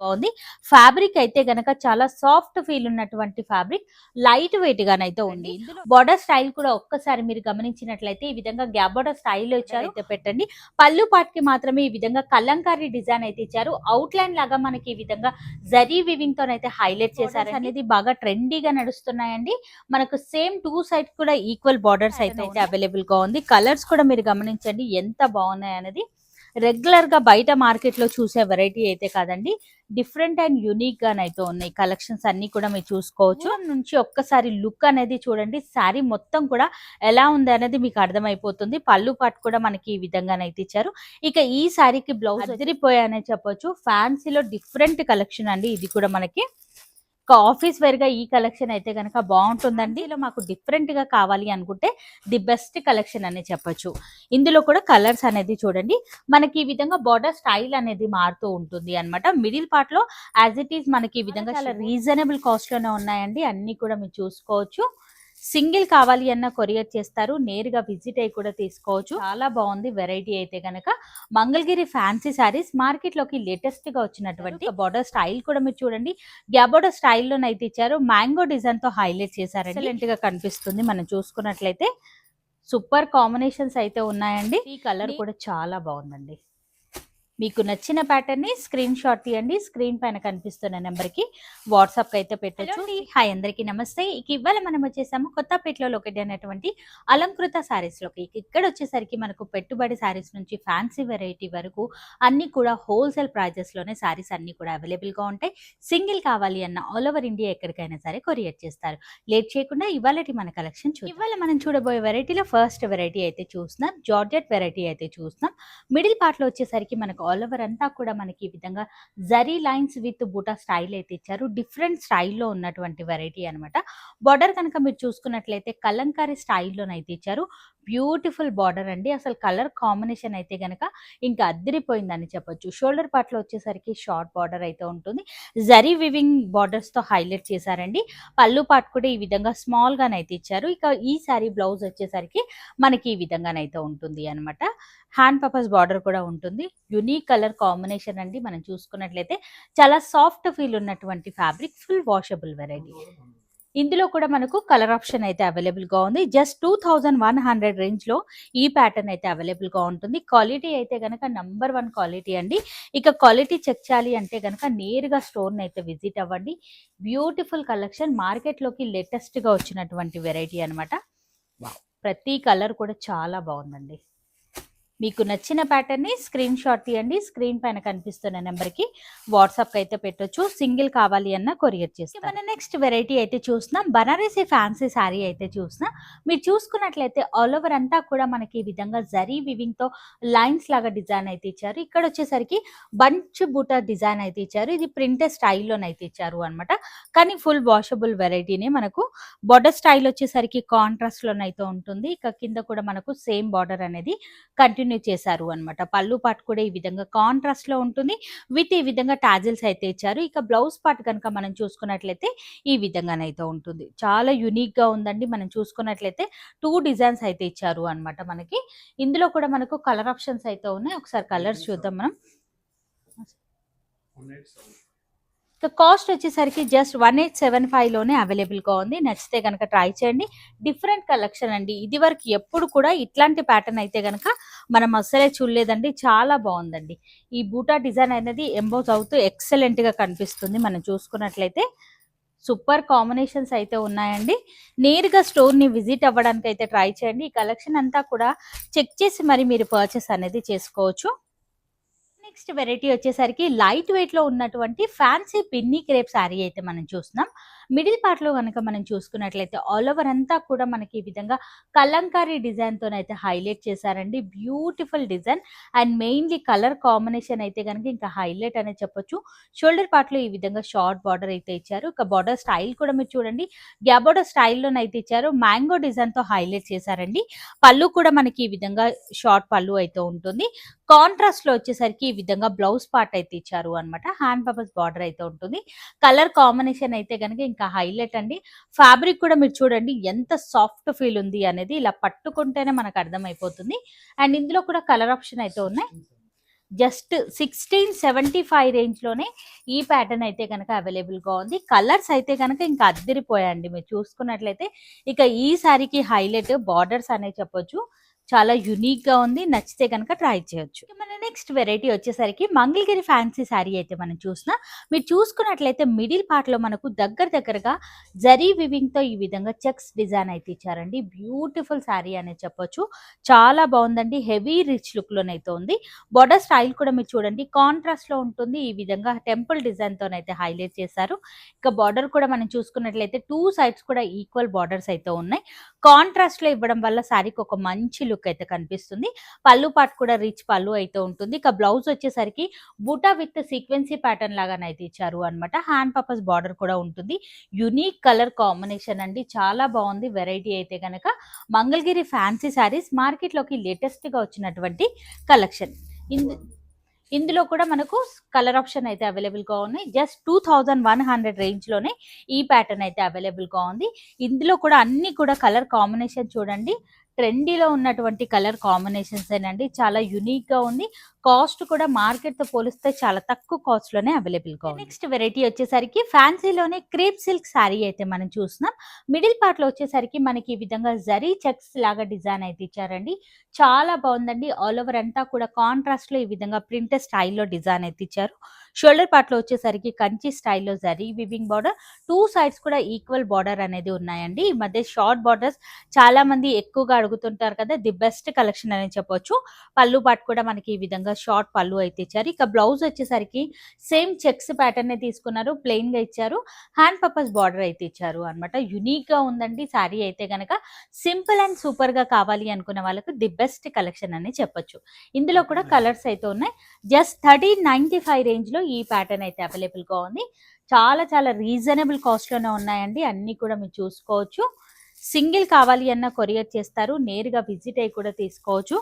బాగుంది. ఫ్యాబ్రిక్ అయితే గనక చాలా సాఫ్ట్ ఫీల్ ఉన్నటువంటి ఫ్యాబ్రిక్, లైట్ వెయిట్ గానైతే ఉంది. బోర్డర్ స్టైల్ కూడా ఒక్కసారి మీరు గమనించినట్లయితే ఈ విధంగా గ్యాప్ బోర్డర్ స్టైల్ ఇచ్చారు. అయితే పెట్టండి. పళ్ళు పాట్కి మాత్రమే ఈ విధంగా కలంకారీ డిజైన్ అయితే ఇచ్చారు. అవుట్ లైన్ లాగా మనకి ఈ విధంగా జరీ వివింగ్ తోనైతే హైలైట్ చేశారు అనేది బాగా ట్రెండీగా నడుస్తున్నాయండి. మనకు సేమ్ టూ సైడ్ కూడా ఈక్వల్ బార్డర్స్ అయితే అవైలబుల్ గా ఉంది. కలర్స్ కూడా మీరు గమనించండి ఎంత బాగున్నాయి అనేది. రెగ్యులర్ గా బయట మార్కెట్ లో చూసే వెరైటీ అయితే కాదండి, డిఫరెంట్ అండ్ యూనిక్ గానైతే ఉన్నాయి. కలెక్షన్స్ అన్ని కూడా మీరు చూసుకోవచ్చు. నుంచి ఒక్కసారి లుక్ అనేది చూడండి. శారీ మొత్తం కూడా ఎలా ఉంది అనేది మీకు అర్థమైపోతుంది. పళ్ళు పాటు కూడా మనకి ఈ విధంగానైతే ఇచ్చారు. ఇక ఈ శారీకి బ్లౌజ్ అదిరిపోయానే చెప్పొచ్చు. ఫ్యాన్సీలో డిఫరెంట్ కలెక్షన్ అండి ఇది కూడా మనకి. ఆఫీస్ వేర్ గా ఈ కలెక్షన్ అయితే కనుక బాగుంటుందండి. ఇలా మాకు డిఫరెంట్ గా కావాలి అనుకుంటే ది బెస్ట్ కలెక్షన్ అని చెప్పొచ్చు. ఇందులో కూడా కలర్స్ అనేది చూడండి, మనకి ఈ విధంగా బార్డర్ స్టైల్ అనేది మారుతూ ఉంటుంది అనమాట. మిడిల్ పార్ట్ లో యాజ్ ఇట్ ఈస్ మనకి ఈ విధంగా చాలా రీజనబుల్ కాస్ట్ లోనే ఉన్నాయండి. అన్ని కూడా మీరు చూసుకోవచ్చు. సింగిల్ కావాలి అన్న కొరియర్ చేస్తారు, నేరుగా విజిట్ అయ్యి కూడా తీసుకోవచ్చు. చాలా బాగుంది వెరైటీ అయితే గనక. మంగళగిరి ఫ్యాన్సీ శారీస్ మార్కెట్ లోకి లేటెస్ట్ గా వచ్చినటువంటి బార్డర్ స్టైల్ కూడా మీరు చూడండి. గ్యాప్ బోర్డర్ స్టైల్లోనైతే ఇచ్చారు. మ్యాంగో డిజైన్ తో హైలైట్ చేశారు. ఎక్సలెంట్ గా కనిపిస్తుంది మనం చూసుకున్నట్లయితే. సూపర్ కాంబినేషన్స్ అయితే ఉన్నాయండి. ఈ కలర్ కూడా చాలా బాగుందండి. మీకు నచ్చిన ప్యాటర్న్ ని స్క్రీన్ షాట్ తీయండి. స్క్రీన్ పైన కనిపిస్తున్న నెంబర్ కి వాట్సాప్ అయితే పెట్టచ్చు. హాయ్ అందరికీ నమస్తే. ఇవాళ మనం వచ్చేసాము కొత్తపేటలో లొకేట్ అయినటువంటి అలంకృత శారీస్ లోకి. ఇక్కడ వచ్చేసరికి మనకు పెట్టుబడి శారీస్ నుంచి ఫ్యాన్సీ వెరైటీ వరకు అన్ని కూడా హోల్సేల్ ప్రైజెస్ లోనే శారీస్ అన్ని కూడా అవైలబుల్ గా ఉంటాయి. సింగిల్ కావాలి అన్న ఆల్ ఓవర్ ఇండియా ఎక్కడికైనా సరే కొరియర్ చేస్తారు. లేట్ చేయకుండా ఇవాళటి మన కలెక్షన్ ఇవాళ మనం చూడబోయే వెరైటీలో ఫస్ట్ వెరైటీ అయితే చూస్తున్నాం. జార్జెట్ వెరైటీ అయితే చూస్తున్నాం. మిడిల్ పార్ట్ లో వచ్చేసరికి మనకు ఆల్ ఓవర్ అంతా కూడా మనకి ఈ విధంగా జరీ లైన్స్ విత్ బూటా స్టైల్ అయితే ఇచ్చారు. డిఫరెంట్ స్టైల్లో ఉన్నటువంటి వెరైటీ అనమాట. బార్డర్ కనుక మీరు చూసుకున్నట్లయితే కలంకారీ స్టైల్లోనైతే ఇచ్చారు. బ్యూటిఫుల్ బార్డర్ అండి. అసలు కలర్ కాంబినేషన్ అయితే గనక ఇంకా అద్దరిపోయిందని చెప్పొచ్చు. షోల్డర్ పార్ట్ లో వచ్చేసరికి షార్ట్ బార్డర్ అయితే ఉంటుంది. జరీ వివింగ్ బార్డర్స్ తో హైలైట్ చేశారండి. పళ్ళు పార్ట్ కూడా ఈ విధంగా స్మాల్ గానైతే ఇచ్చారు. ఇక ఈ సారీ బ్లౌజ్ వచ్చేసరికి మనకి ఈ విధంగానైతే ఉంటుంది అనమాట. హ్యాండ్ పర్పస్ బార్డర్ కూడా ఉంటుంది. యునిక్ కలర్ కాంబినేషన్ అండి. మనం చూసుకున్నట్లయితే చాలా సాఫ్ట్ ఫీల్ ఉన్నటువంటి ఫ్యాబ్రిక్, ఫుల్ వాషబుల్ వెరైటీ. ఇందులో కూడా మనకు కలర్ ఆప్షన్ అయితే అవైలబుల్ గా ఉంది. జస్ట్ 2100 రేంజ్ లో ఈ ప్యాటర్న్ అయితే అవైలబుల్ గా ఉంటుంది. క్వాలిటీ అయితే గనక నంబర్ 1 క్వాలిటీ అండి. ఇక క్వాలిటీ చెక్ చేయాలి అంటే గనక నేరుగా స్టోర్ అయితే విజిట్ అవ్వండి. బ్యూటిఫుల్ కలెక్షన్, మార్కెట్ లోకి లేటెస్ట్ గా వచ్చినటువంటి వెరైటీ అనమాట. ప్రతి కలర్ కూడా చాలా బాగుందండి. మీకు నచ్చిన ప్యాటర్న్ ని స్క్రీన్ షాట్ తీయండి. స్క్రీన్ పైన కనిపిస్తున్న నెంబర్ కి వాట్సాప్ అయితే పెట్టొచ్చు. సింగిల్ కావాలి అన్న కొరియర్ చేస్తాం. మన నెక్స్ట్ వెరైటీ అయితే చూస్తున్నాం. బనారసి ఫ్యాన్సీ శారీ అయితే చూస్తున్నాం. మీరు చూసుకున్నట్లయితే ఆల్ ఓవర్ అంతా కూడా మనకి ఈ విధంగా జరీ వివింగ్ తో లైన్స్ లాగా డిజైన్ అయితే ఇచ్చారు. ఇక్కడ వచ్చేసరికి బంచ్ బూటా డిజైన్ అయితే ఇచ్చారు. ఇది ప్రింటెడ్ స్టైల్లోనైతే ఇచ్చారు అనమాట. కానీ ఫుల్ వాషబుల్ వెరైటీనే. మనకు బార్డర్ స్టైల్ వచ్చేసరికి కాంట్రాస్ట్ లోనైతే ఉంటుంది. ఇక కింద కూడా మనకు సేమ్ బార్డర్ అనేది కంటిన్యూ చేశారు అనమాట. పళ్ళు పార్ట్ కూడా ఈ విధంగా కాంట్రాస్ట్ లో ఉంటుంది. విత్ ఈ విధంగా టాజిల్స్ అయితే ఇచ్చారు. ఇక బ్లౌజ్ పార్ట్ కనుక మనం చూసుకున్నట్లయితే ఈ విధంగానైతే ఉంటుంది. చాలా యునిక్ గా ఉందండి. మనం చూసుకున్నట్లయితే 2 డిజైన్స్ అయితే ఇచ్చారు అనమాట. మనకి ఇందులో కూడా మనకు కలర్ ఆప్షన్స్ అయితే ఉన్నాయి. ఒకసారి కలర్స్ చూద్దాం మనం. ఇక కాస్ట్ వచ్చేసరికి జస్ట్ 1875 లోనే అవైలబుల్ గా ఉంది. నచ్చితే కనుక ట్రై చేయండి. డిఫరెంట్ కలెక్షన్ అండి. ఇది వరకు ఎప్పుడు కూడా ఇట్లాంటి ప్యాటర్న్ అయితే కనుక మనం అస్సలే చూడలేదండి. చాలా బాగుందండి. ఈ బూటా డిజైన్ అనేది ఎంబోస్ అవుతూ ఎక్సలెంట్ గా కనిపిస్తుంది. మనం చూసుకున్నట్లయితే సూపర్ కాంబినేషన్స్ అయితే ఉన్నాయండి. నేరుగా స్టోర్ ని విజిట్ అవ్వడానికి అయితే ట్రై చేయండి. ఈ కలెక్షన్ అంతా కూడా చెక్ చేసి మరి మీరు పర్చేస్ అనేది చేసుకోవచ్చు. నెక్స్ట్ వెరైటీ వచ్చేసరికి లైట్ వెయిట్ లో ఉన్నటువంటి ఫ్యాన్సీ పిన్నీ క్రేప్ శారీ అయితే మనం చూస్తున్నాం. మిడిల్ పార్ట్ లో కనుక మనం చూసుకున్నట్లయితే ఆల్ ఓవర్ అంతా కూడా మనకి ఈ విధంగా కలంకారీ డిజైన్ తోనైతే హైలైట్ చేశారండి. Beautiful design and mainly colour combination అయితే కనుక ఇంకా హైలైట్ అనే చెప్పొచ్చు. షోల్డర్ పార్ట్ లో ఈ విధంగా షార్ట్ బార్డర్ అయితే ఇచ్చారు. ఒక బార్డర్ స్టైల్ కూడా మీరు చూడండి, గ్యాప్ బార్డర్ స్టైల్లోనైతే ఇచ్చారు. మ్యాంగో డిజైన్ తో హైలైట్ చేశారండి. పళ్ళు కూడా మనకి ఈ విధంగా షార్ట్ పళ్ళు అయితే ఉంటుంది. కాంట్రాస్ట్ లో వచ్చేసరికి ఈ విధంగా బ్లౌజ్ పార్ట్ అయితే ఇచ్చారు అనమాట. హ్యాండ్ పర్పస్ బార్డర్ అయితే ఉంటుంది. కలర్ కాంబినేషన్ అయితే కనుక ఇంకా హైలైట్ అండి. ఫ్యాబ్రిక్ కూడా మీరు చూడండి ఎంత సాఫ్ట్ ఫీల్ ఉంది అనేది. ఇలా పట్టుకుంటేనే మనకు అర్థమైపోతుంది. అండ్ ఇందులో కూడా కలర్ ఆప్షన్ అయితే ఉన్నాయి. జస్ట్ 1675 రేంజ్లోనే ఈ ప్యాటర్న్ అయితే కనుక అవైలబుల్గా ఉంది. కలర్స్ అయితే కనుక ఇంకా అద్దరిపోయాయండి. మీరు చూసుకున్నట్లయితే ఇక ఈ శారీకి హైలైట్ బార్డర్స్ అనే చెప్పొచ్చు. చాలా యునిక్గా ఉంది. నచ్చితే కనుక ట్రై చేయొచ్చు. మన నెక్స్ట్ వెరైటీ వచ్చేసరికి మంగళగిరి ఫ్యాన్సీ శారీ అయితే మనం చూసిన, మీరు చూసుకున్నట్లయితే మిడిల్ పార్ట్లో మనకు దగ్గరగా జరీ వివింగ్తో ఈ విధంగా చెక్స్ డిజైన్ అయితే ఇచ్చారండి. బ్యూటిఫుల్ శారీ అనేది చెప్పొచ్చు. చాలా బాగుందండి. హెవీ రిచ్ లుక్లోనైతే ఉంది. బోర్డర్ స్టైల్ కూడా మీరు చూడండి కాంట్రాస్ట్లో ఉంటుంది. ఈ విధంగా టెంపుల్ డిజైన్తోనైతే హైలైట్ చేశారు. ఇక బార్డర్ కూడా మనం చూసుకున్నట్లయితే 2 సైడ్స్ కూడా ఈక్వల్ బార్డర్స్ అయితే ఉన్నాయి. కాంట్రాస్ట్లో ఇవ్వడం వల్ల శారీకి ఒక మంచి లుక్ అయితే కనిపిస్తుంది. పళ్ళు పార్ట్ కూడా రిచ్ పళ్ళు అయితే ఉంటుంది. ఇక బ్లౌజ్ వచ్చేసరికి బూటా విత్ సీక్వెన్సీ ప్యాటర్న్ లాగానైతే ఇచ్చారు అనమాట. హ్యాండ్ పర్పస్ బార్డర్ కూడా ఉంటుంది. యునిక్ కలర్ కాంబినేషన్ అండి. చాలా బాగుంది. వెరైటీ అయితే కనుక మంగళగిరి ఫ్యాన్సీ శారీస్ మార్కెట్లోకి లేటెస్ట్గా వచ్చినటువంటి కలెక్షన్. ఇందులో కూడా మనకు కలర్ ఆప్షన్ అయితే అవైలబుల్గా ఉన్నాయి. జస్ట్ 2100 రేంజ్లోనే ఈ ప్యాటర్న్ అయితే అవైలబుల్గా ఉంది. ఇందులో కూడా అన్ని కూడా కలర్ కాంబినేషన్ చూడండి. ట్రెండీలో ఉన్నటువంటి కలర్ కాంబినేషన్స్ ఏనండి. చాలా యునిక్గా ఉంది. కాస్ట్ కూడా మార్కెట్తో పోలిస్తే చాలా తక్కువ కాస్ట్లోనే అవైలబుల్గా ఉంది. నెక్స్ట్ వెరైటీ వచ్చేసరికి ఫ్యాన్సీలోనే క్రేప్ సిల్క్ శారీ అయితే మనం చూస్తున్నాం. మిడిల్ పార్ట్లో వచ్చేసరికి మనకి ఈ విధంగా జరీ చెక్స్ లాగా డిజైన్ అయితే ఇచ్చారండి. చాలా బాగుందండి. ఆల్ ఓవర్ అంతా కూడా కాంట్రాస్ట్లో ఈ విధంగా ప్రింటెడ్ స్టైల్లో డిజైన్ అయితే ఇచ్చారు. షోల్డర్ పార్ట్లో వచ్చేసరికి కంచి స్టైల్లో జరీ వివింగ్ బార్డర్, 2 సైడ్స్ కూడా ఈక్వల్ బార్డర్ అనేది ఉన్నాయండి. ఈ మధ్య షార్ట్ బార్డర్స్ చాలా మంది ఎక్కువగా అడుగుతుంటారు కదా, ది బెస్ట్ కలెక్షన్ అని చెప్పొచ్చు. పళ్ళు పార్ట్ కూడా మనకి ఈ విధంగా షార్ట్ పళ్ళు అయితే ఇచ్చారు. ఇక బ్లౌజ్ వచ్చేసరికి సేమ్ చెక్స్ ప్యాటర్న్ తీసుకున్నారు. ప్లెయిన్ గా ఇచ్చారు. హ్యాండ్ పర్పస్ బార్డర్ అయితే ఇచ్చారు అనమాట. యునిక్ గా ఉందండి శారీ అయితే గనక. సింపుల్ అండ్ సూపర్ గా కావాలి అనుకున్న వాళ్ళకు ది బెస్ట్ కలెక్షన్ అని చెప్పొచ్చు. ఇందులో కూడా కలర్స్ అయితే ఉన్నాయి. జస్ట్ 1395 రేంజ్ లో ఈ ప్యాటర్న్ అయితే అవైలబుల్ గా ఉంది. చాలా రీజనబుల్ కాస్ట్ లోనే ఉన్నాయండి. అన్ని కూడా మీరు చూసుకోవచ్చు. సింగిల్ కావాలి అన్న కొరియర్ చేస్తారు. నేరుగా విజిట్ అయ్యి కూడా తీసుకోవచ్చు.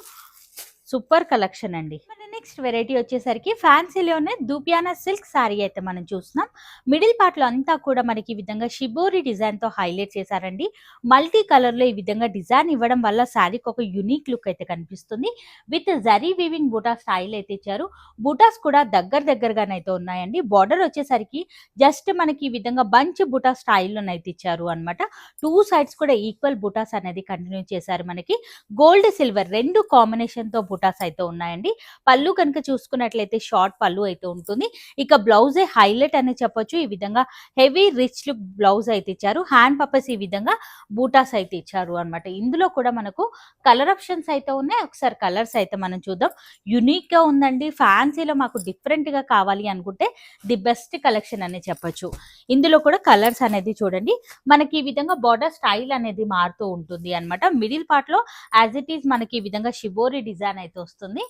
సూపర్ కలెక్షన్ అండి. మన నెక్స్ట్ వెరైటీ వచ్చేసరికి ఫ్యాన్సీలోనే దూపియానా సిల్క్ శారీ అయితే మనం చూస్తున్నాం. మిడిల్ పార్ట్ లో అంతా కూడా మనకి ఈ విధంగా షిబోరి డిజైన్ తో హైలైట్ చేశారండి. మల్టీ కలర్ లో ఈ విధంగా డిజైన్ ఇవ్వడం వల్ల శారీకి ఒక యునిక్ లుక్ అయితే కనిపిస్తుంది. విత్ జరీ వీవింగ్ బూటా స్టైల్ అయితే ఇచ్చారు. బూటాస్ కూడా దగ్గరగానైతే ఉన్నాయండి. బార్డర్ వచ్చేసరికి జస్ట్ మనకి ఈ విధంగా బంచ్ బూటా స్టైల్లోనైతే ఇచ్చారు అనమాట. 2 సైడ్స్ కూడా ఈక్వల్ బూటాస్ అనేది కంటిన్యూ చేశారు. మనకి గోల్డ్ సిల్వర్ రెండు కాంబినేషన్ తో బుటాస్ అయితే ఉన్నాయండి. పళ్ళు కనుక చూసుకున్నట్లయితే షార్ట్ పళ్ళు అయితే ఉంటుంది. ఇక బ్లౌజే హైలైట్ అని చెప్పొచ్చు. ఈ విధంగా హెవీ రిచ్ లుక్ బ్లౌజ్ అయితే ఇచ్చారు. హ్యాండ్ పర్పస్ ఈ విధంగా బూటాస్ అయితే ఇచ్చారు అనమాట. ఇందులో కూడా మనకు కలర్ ఆప్షన్స్ అయితే ఉన్నాయి. ఒకసారి కలర్స్ అయితే మనం చూద్దాం. యునిక్ గా ఉందండి. ఫ్యాన్సీలో మాకు డిఫరెంట్ గా కావాలి అనుకుంటే ది బెస్ట్ కలెక్షన్ అని చెప్పొచ్చు. ఇందులో కూడా కలర్స్ అనేది చూడండి. మనకి ఈ విధంగా బార్డర్ స్టైల్ అనేది మారుతూ ఉంటుంది అనమాట. మిడిల్ పార్ట్ లో యాజ్ ఇట్ ఈస్ మనకి ఈ విధంగా షిబోరి డిజైన్ అయితే వస్తుంది.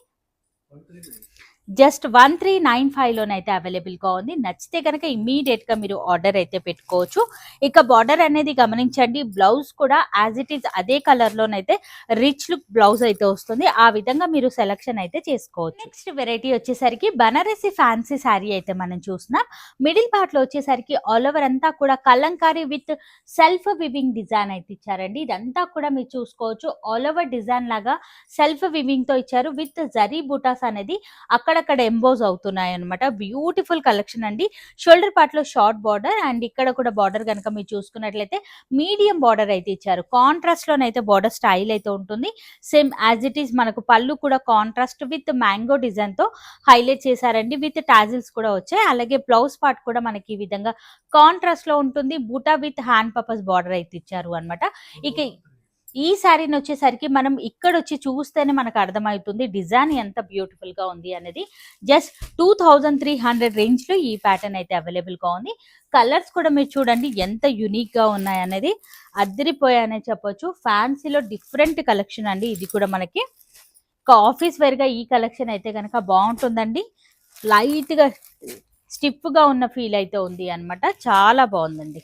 జస్ట్ 1395 లోనైతే అవైలబుల్ గా ఉంది. నచ్చితే కనుక ఇమీడియట్ గా మీరు ఆర్డర్ అయితే పెట్టుకోవచ్చు. ఇక బార్డర్ అనేది గమనించండి. బ్లౌజ్ కూడా యాజ్ ఇట్ ఈస్ అదే కలర్ లోనైతే రిచ్ లుక్ బ్లౌజ్ అయితే వస్తుంది. ఆ విధంగా మీరు సెలెక్షన్ అయితే చేసుకోవచ్చు. నెక్స్ట్ వెరైటీ వచ్చేసరికి బనారసి ఫ్యాన్సీ శారీ అయితే మనం చూస్తున్నాం. మిడిల్ పార్ట్ లో వచ్చేసరికి ఆల్ ఓవర్ అంతా కూడా Kalamkari with self weaving design అయితే ఇచ్చారండి. ఇదంతా కూడా మీరు చూసుకోవచ్చు. ఆల్ ఓవర్ డిజైన్ లాగా సెల్ఫ్ వివింగ్ తో ఇచ్చారు. విత్ జరీ బూటాస్ అనేది అక్కడక్కడ ఎంబోజ్ అవుతున్నాయి అనమాట. బ్యూటిఫుల్ కలెక్షన్ అండి. షోల్డర్ పార్ట్ లో షార్ట్ బార్డర్ అండ్ ఇక్కడ కూడా బార్డర్ కనుక మీరు చూసుకున్నట్లయితే మీడియం బార్డర్ అయితే ఇచ్చారు. కాంట్రాస్ట్ లోనైతే బార్డర్ స్టైల్ అయితే ఉంటుంది. సేమ్ యాజ్ ఇట్ ఈస్ మనకు పళ్ళు కూడా కాంట్రాస్ట్ విత్ మ్యాంగో డిజైన్ తో హైలైట్ చేశారండి. విత్ టాజిల్స్ కూడా వచ్చాయి. అలాగే బ్లౌజ్ పార్ట్ కూడా మనకి ఈ విధంగా కాంట్రాస్ట్ లో ఉంటుంది. బూటా విత్ హ్యాండ్ పర్పస్ బార్డర్ అయితే ఇచ్చారు అనమాట. ఇక ఈ శారీని వచ్చేసరికి మనం ఇక్కడ వచ్చి చూస్తేనే మనకు అర్థమవుతుంది డిజైన్ ఎంత బ్యూటిఫుల్ గా ఉంది అనేది. జస్ట్ 2300 రేంజ్ లో ఈ ప్యాటర్న్ అయితే అవైలబుల్ గా ఉంది. కలర్స్ కూడా మీరు చూడండి ఎంత యునిక్ గా ఉన్నాయి అనేది. అద్దరిపోయాయనే చెప్పొచ్చు. ఫ్యాన్సీలో డిఫరెంట్ కలెక్షన్ అండి. ఇది కూడా మనకి ఆఫీస్ వేర్ గా ఈ కలెక్షన్ అయితే కనుక బాగుంటుందండి. లైట్ గా స్టిఫ్ గా ఉన్న ఫీల్ అయితే ఉంది అనమాట. చాలా బాగుందండి.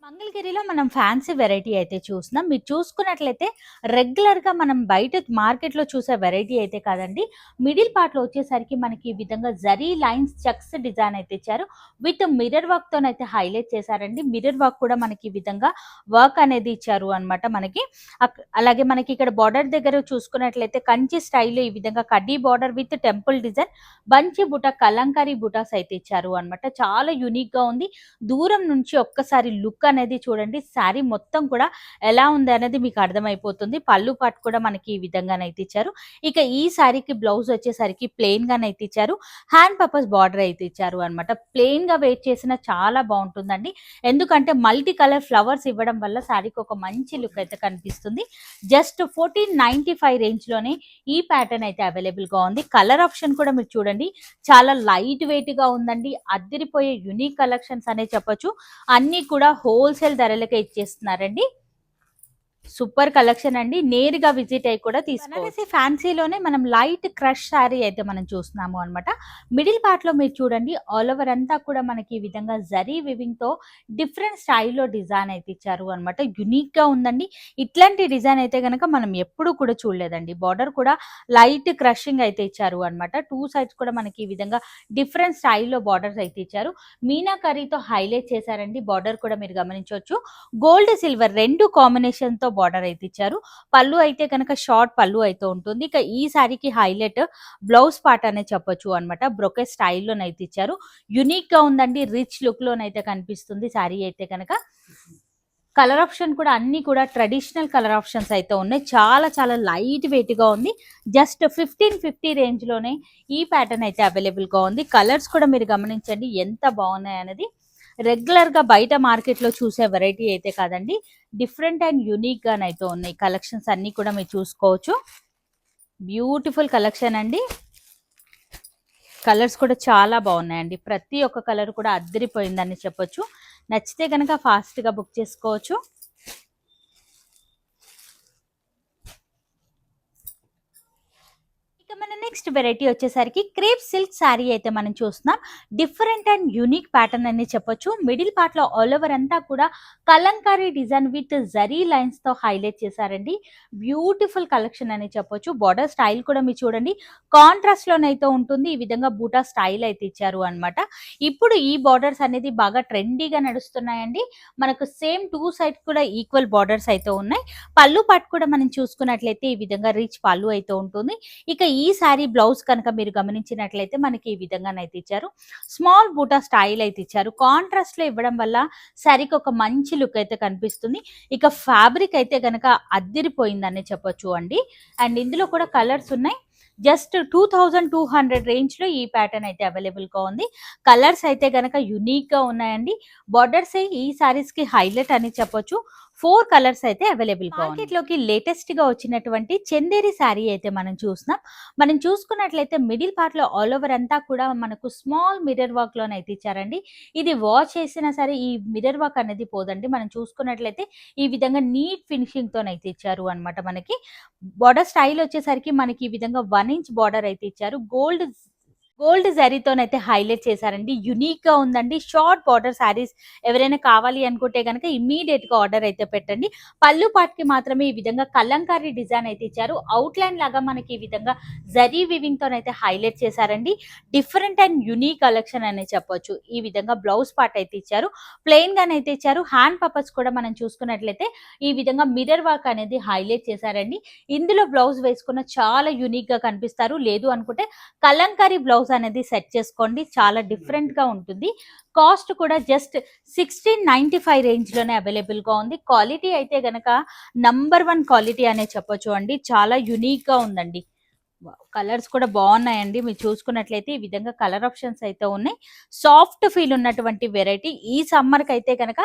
మంగళగిరిలో మనం ఫ్యాన్సీ వెరైటీ అయితే చూస్తున్నాం. మీరు చూసుకున్నట్లయితే రెగ్యులర్‌గా మనం బయట మార్కెట్‌లో చూసే వెరైటీ అయితే కాదండి. మిడిల్ పార్ట్‌లో వచ్చేసరికి మనకి ఈ విధంగా జరీ లైన్స్ చెక్స్ డిజైన్ అయితే ఇచ్చారు. విత్ మిర్రర్ వర్క్‌తోనైతే హైలైట్ చేశారండి. మిర్రర్ వర్క్ కూడా మనకి ఈ విధంగా వర్క్ అనేది ఇచ్చారు అన్నమాట మనకి. అలాగే మనకి ఇక్కడ బార్డర్ దగ్గర చూసుకున్నట్లయితే కంచి స్టైల్‌లో ఈ విధంగా కడ్డీ బార్డర్ విత్ టెంపుల్ డిజైన్ బంచి బుట్ట కలంకారీ బుటాస్ అయితే ఇచ్చారు అన్నమాట. చాలా యూనిక్‌గా ఉంది. దూరం నుంచి ఒక్కసారి లుక్ అనేది చూడండి. శారీ మొత్తం కూడా ఎలా ఉంది అనేది మీకు అర్థమైపోతుంది. పళ్ళు పాటు కూడా మనకి ఈ విధంగానైతే ఇచ్చారు. ఇక ఈ శారీకి బ్లౌజ్ వచ్చేసరికి ప్లెయిన్ గానైతే ఇచ్చారు. హ్యాండ్ పర్పస్ బార్డర్ అయితే ఇచ్చారు అన్నమాట. ప్లెయిన్ గా వేర్ చేసిన చాలా బాగుంటుందండి. ఎందుకంటే మల్టీ కలర్ ఫ్లవర్స్ ఇవ్వడం వల్ల శారీకి ఒక మంచి లుక్ అయితే కనిపిస్తుంది. జస్ట్ 1495 రేంజ్ లోనే ఈ ప్యాటర్న్ అయితే అవైలబుల్ గా ఉంది. కలర్ ఆప్షన్ కూడా మీరు చూడండి, చాలా లైట్ వెయిట్ గా ఉందండి. అదిరిపోయే యూనిక్ కలెక్షన్స్ అనే చెప్పొచ్చు. అన్ని కూడా హోల్సేల్ ధరలకే ఇచ్చేస్తున్నారండి. సూపర్ కలెక్షన్ అండి. నేరుగా విజిట్ అయ్యి కూడా తీసుకోవచ్చు. ఫ్యాన్సీలోనే మనం లైట్ క్రష్ శారీ అయితే మనం చూస్తున్నాము అనమాట. మిడిల్ పార్ట్ లో మీరు చూడండి, ఆల్ ఓవర్ అంతా కూడా మనకి ఈ విధంగా జరీ వివింగ్ తో డిఫరెంట్ స్టైల్లో డిజైన్ అయితే ఇచ్చారు అనమాట. యునిక్ గా ఉందండి. ఇట్లాంటి డిజైన్ అయితే కనుక మనం ఎప్పుడు కూడా చూడలేదండి. బార్డర్ కూడా లైట్ క్రషింగ్ అయితే ఇచ్చారు అనమాట. టూ సైడ్స్ కూడా మనకి ఈ విధంగా డిఫరెంట్ స్టైల్లో బార్డర్స్ అయితే ఇచ్చారు. మీనాకరీతో హైలైట్ చేశారండి. బార్డర్ కూడా మీరు గమనించవచ్చు. గోల్డ్ సిల్వర్ రెండు కాంబినేషన్ తో బార్డర్ అయితే ఇచ్చారు. పళ్ళు అయితే కనుక షార్ట్ పళ్ళు అయితే ఉంటుంది. ఇక ఈ సారీకి హైలైట్ బ్లౌజ్ పార్ట్ అనే చెప్పొచ్చు అనమాట. బ్రొకే స్టైల్లోనైతే ఇచ్చారు. యునిక్ గా ఉందండి. రిచ్ లుక్ లోనైతే కనిపిస్తుంది సారీ అయితే కనుక. కలర్ ఆప్షన్ కూడా అన్ని కూడా ట్రెడిషనల్ కలర్ ఆప్షన్స్ అయితే ఉన్నాయి. చాలా చాలా లైట్ వెయిట్ గా ఉంది. జస్ట్ 1550 రేంజ్ లోనే ఈ ప్యాటర్న్ అయితే అవైలబుల్ గా ఉంది. కలర్స్ కూడా మీరు గమనించండి ఎంత బాగున్నాయి అనేది. రెగ్యులర్ గా బయట మార్కెట్ లో చూసే వెరైటీ అయితే కాదండి. డిఫరెంట్ అండ్ యూనిక్ గానైతే ఉన్నాయి. కలెక్షన్స్ అన్ని కూడా మీరు చూసుకోవచ్చు. బ్యూటిఫుల్ కలెక్షన్ అండి. కలర్స్ కూడా చాలా బాగున్నాయండి. ప్రతి ఒక్క కలర్ కూడా అద్దరిపోయిందని చెప్పొచ్చు. నచ్చితే కనుక ఫాస్ట్ గా బుక్ చేసుకోవచ్చు. మన నెక్స్ట్ వెరైటీ వచ్చేసరికి క్రేప్ సిల్క్ శారీ అయితే మనం చూస్తున్నాం. డిఫరెంట్ అండ్ యూనిక్ ప్యాటర్న్ అని చెప్పొచ్చు. మిడిల్ పార్ట్ లో ఆల్ ఓవర్ అంతా కూడా Kalamkari design with zari lines తో హైలైట్ చేశారండి. బ్యూటిఫుల్ కలెక్షన్ అని చెప్పొచ్చు. బార్డర్ స్టైల్ కూడా మీరు చూడండి, కాంట్రాస్ట్ లోనైతే ఉంటుంది. ఈ విధంగా బూటా స్టైల్ అయితే ఇచ్చారు అనమాట. ఇప్పుడు ఈ బార్డర్స్ అనేది బాగా ట్రెండీగా నడుస్తున్నాయండి. మనకు సేమ్ టూ సైడ్ కూడా ఈక్వల్ బార్డర్స్ అయితే ఉన్నాయి. పళ్ళు పాటు కూడా మనం చూసుకున్నట్లయితే ఈ విధంగా రిచ్ పళ్ళు అయితే ఉంటుంది. ఇక ఈ సారీ బ్లౌజ్ కనుక మీరు గమనించినట్లయితే మనకి ఈ విధంగానైతే ఇచ్చారు. స్మాల్ బూటా స్టైల్ అయితే ఇచ్చారు. కాంట్రాస్ట్ లో ఇవ్వడం వల్ల శారీకి ఒక మంచి లుక్ అయితే కనిపిస్తుంది. ఇక ఫ్యాబ్రిక్ అయితే గనక అద్దిరిపోయిందని చెప్పొచ్చు అండి. అండ్ ఇందులో కూడా కలర్స్ ఉన్నాయి. జస్ట్ 2200 రేంజ్ లో ఈ ప్యాటర్న్ అయితే అవైలబుల్ గా ఉంది. కలర్స్ అయితే గనక యునిక్ గా ఉన్నాయండి. బార్డర్స్ ఈ సారీస్ కి హైలైట్ అని చెప్పొచ్చు. 4 కలర్స్ అయితే అవైలబుల్ గా మార్కెట్ లోకి లేటెస్ట్ గా వచ్చినటువంటి చందేరి శారీ అయితే మనం చూస్తున్నాం. మనం చూసుకున్నట్లయితే మిడిల్ పార్ట్ లో ఆల్ ఓవర్ అంతా కూడా మనకు స్మాల్ మిర్రర్ వర్క్ లోనైతే ఇచ్చారండి. ఇది వాష్ చేసినా సరే ఈ మిర్రర్ వర్క్ అనేది పోదండి. మనం చూసుకున్నట్లయితే ఈ విధంగా నీట్ ఫినిషింగ్ తోనైతే ఇచ్చారు అనమాట. మనకి బార్డర్ స్టైల్ వచ్చేసరికి మనకి ఈ విధంగా 1 ఇంచ్ బార్డర్ అయితే ఇచ్చారు. గోల్డ్ జరీతోనైతే హైలైట్ చేశారండి. యునిక్ గా ఉందండి. షార్ట్ బార్డర్ శారీస్ ఎవరైనా కావాలి అనుకుంటే కనుక ఇమ్మీడియట్ గా ఆర్డర్ అయితే పెట్టండి. పళ్ళు పాటికి మాత్రమే ఈ విధంగా కలంకారీ డిజైన్ అయితే ఇచ్చారు. అవుట్ లైన్ లాగా మనకి ఈ విధంగా జరీ వివింగ్ తోనైతే హైలైట్ చేశారండి. డిఫరెంట్ అండ్ యునిక్ కలెక్షన్ అనే చెప్పొచ్చు. ఈ విధంగా బ్లౌజ్ పార్ట్ అయితే ఇచ్చారు. ప్లెయిన్ గానైతే ఇచ్చారు. హ్యాండ్ పర్పస్ కూడా మనం చూసుకున్నట్లయితే ఈ విధంగా మిర్రర్ వర్క్ అనేది హైలైట్ చేశారండి. ఇందులో బ్లౌజ్ వేసుకున్న చాలా యునిక్ గా కనిపిస్తారు. లేదు అనుకుంటే కలంకారీ బ్లౌజ్ అనేది సెట్ చేసుకోండి. చాలా డిఫరెంట్ గా ఉంటుంది. కాస్ట్ కూడా జస్ట్ 1695 రేంజ్ లోనే అవైలబుల్ గా ఉంది. క్వాలిటీ అయితే గనక #1 క్వాలిటీ అనే చెప్పొచ్చు అండి. చాలా యునిక్ గా ఉందండి. కలర్స్ కూడా బాగున్నాయండి. మీరు చూసుకున్నట్లయితే ఈ విధంగా కలర్ ఆప్షన్స్ అయితే ఉన్నాయి. సాఫ్ట్ ఫీల్ ఉన్నటువంటి వెరైటీ. ఈ సమ్మర్ కి అయితే కనుక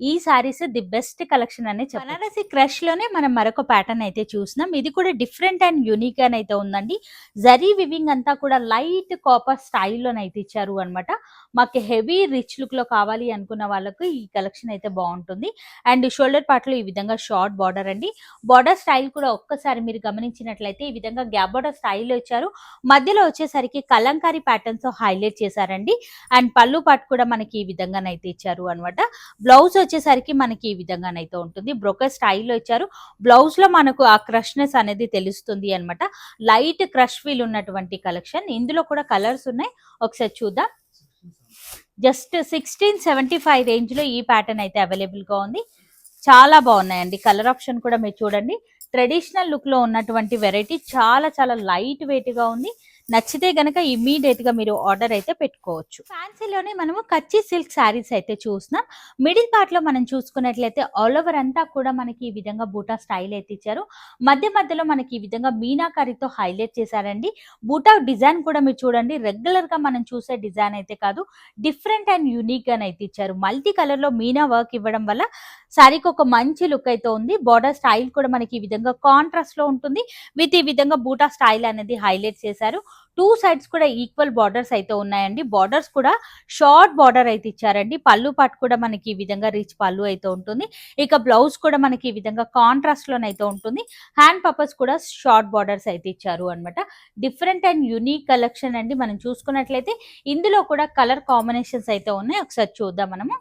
ఈ సారీస్ ది బెస్ట్ కలెక్షన్ అనే చెప్పాలి. బనారసి క్రష్ లోనే మనం మరొక ప్యాటర్న్ అయితే చూస్తున్నాం. ఇది కూడా డిఫరెంట్ అండ్ యూనిక్ అని అయితే ఉందండి. జరీ వివింగ్ అంతా కూడా లైట్ కాపర్ స్టైల్లోనైతే ఇచ్చారు అనమాట. మాకు హెవీ రిచ్ లుక్ లో కావాలి అనుకున్న వాళ్ళకు ఈ కలెక్షన్ అయితే బాగుంటుంది. అండ్ షోల్డర్ పార్ట్ లో ఈ విధంగా షార్ట్ బార్డర్ అండి. బార్డర్ స్టైల్ కూడా ఒక్కసారి మీరు గమనించినట్లయితే ఈ విధంగా గ్యాప్ బార్డర్ స్టైల్ స్టైల్లో ఇచ్చారు. మధ్యలో వచ్చేసరికి కలంకారీ ప్యాటర్న్స్ హైలైట్ చేశారండి. అండ్ పళ్ళు పాటు కూడా మనకి ఈ విధంగానైతే ఇచ్చారు అనమాట. బ్లౌజ్ వచ్చేసరికి మనకి ఈ విధంగానైతే ఉంటుంది. బ్రోకెట్ స్టైల్లో ఇచ్చారు. బ్లౌజ్ లో మనకు ఆ క్రష్నెస్ అనేది తెలుస్తుంది అనమాట. లైట్ క్రష్ ఫీల్ ఉన్నటువంటి కలెక్షన్. ఇందులో కూడా కలర్స్ ఉన్నాయి, ఒకసారి చూద్దాం. జస్ట్ 1675 రేంజ్ లో ఈ ప్యాటర్న్ అయితే అవైలబుల్ గా ఉంది. చాలా బాగున్నాయండి. కలర్ ఆప్షన్ కూడా మీరు చూడండి. ట్రెడిషనల్ లుక్ లో ఉన్నటువంటి వెరైటీ చాలా చాలా లైట్ వెయిట్ గా ఉంది. నచ్చితే గనక ఇమ్మీడియట్ గా మీరు ఆర్డర్ అయితే పెట్టుకోవచ్చు. ఫ్యాన్సీలోనే మనము కచ్చి సిల్క్ శారీస్ అయితే చూస్తున్నాం. మిడిల్ పార్ట్ లో మనం చూసుకున్నట్లయితే ఆల్ ఓవర్ అంతా కూడా మనకి ఈ విధంగా బూటా స్టైల్ అయితే ఇచ్చారు. మధ్య మధ్యలో మనకి ఈ విధంగా మీనాకారితో హైలైట్ చేశారండి. బూటా డిజైన్ కూడా మీరు చూడండి, రెగ్యులర్ గా మనం చూసే డిజైన్ అయితే కాదు, డిఫరెంట్ అండ్ యూనిక్ గా అయితే ఇచ్చారు. మల్టీ కలర్ లో మీనా వర్క్ ఇవ్వడం వల్ల శారీకి ఒక మంచి లుక్ అయితే ఉంది. బార్డర్ స్టైల్ కూడా మనకి ఈ విధంగా కాంట్రాస్ట్ లో ఉంటుంది. విత్ ఈ విధంగా బూటా స్టైల్ అనేది హైలైట్ చేశారు. టూ సైడ్స్ కూడా ఈక్వల్ బార్డర్స్ అయితే ఉన్నాయండి. బార్డర్స్ కూడా షార్ట్ బార్డర్ అయితే ఇచ్చారండి. పళ్ళు పాటు కూడా మనకి ఈ విధంగా రిచ్ పళ్ళు అయితే ఉంటుంది. ఇక బ్లౌజ్ కూడా మనకి ఈ విధంగా కాంట్రాస్ట్ లోనైతే ఉంటుంది. హ్యాండ్ పర్పస్ కూడా షార్ట్ బార్డర్స్ అయితే ఇచ్చారు అనమాట. డిఫరెంట్ అండ్ యూనిక్ కలెక్షన్ అండి. మనం చూసుకున్నట్లయితే ఇందులో కూడా కలర్ కాంబినేషన్స్ అయితే ఉన్నాయి, ఒకసారి చూద్దాం మనము.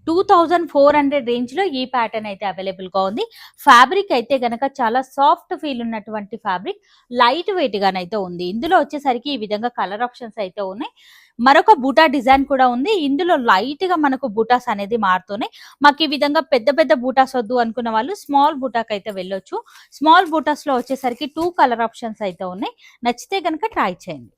2400 రేంజ్ లో ఈ ప్యాటర్న్ అయితే అవైలబుల్ గా ఉంది. ఫ్యాబ్రిక్ అయితే గనక చాలా సాఫ్ట్ ఫీల్ ఉన్నటువంటి ఫ్యాబ్రిక్, లైట్ వెయిట్ గానైతే ఉంది. ఇందులో వచ్చేసరికి ఈ విధంగా కలర్ ఆప్షన్స్ అయితే ఉన్నాయి. మరొక బూటా డిజైన్ కూడా ఉంది. ఇందులో లైట్ గా మనకు బూటాస్ అనేది మారుతున్నాయి. మాకు ఈ విధంగా పెద్ద పెద్ద బూటాస్ వద్దు అనుకున్న వాళ్ళు స్మాల్ బూటాకి అయితే వెళ్ళొచ్చు. స్మాల్ బూటాస్ లో వచ్చేసరికి 2 కలర్ ఆప్షన్స్ అయితే ఉన్నాయి. నచ్చితే గనక ట్రై చేయండి.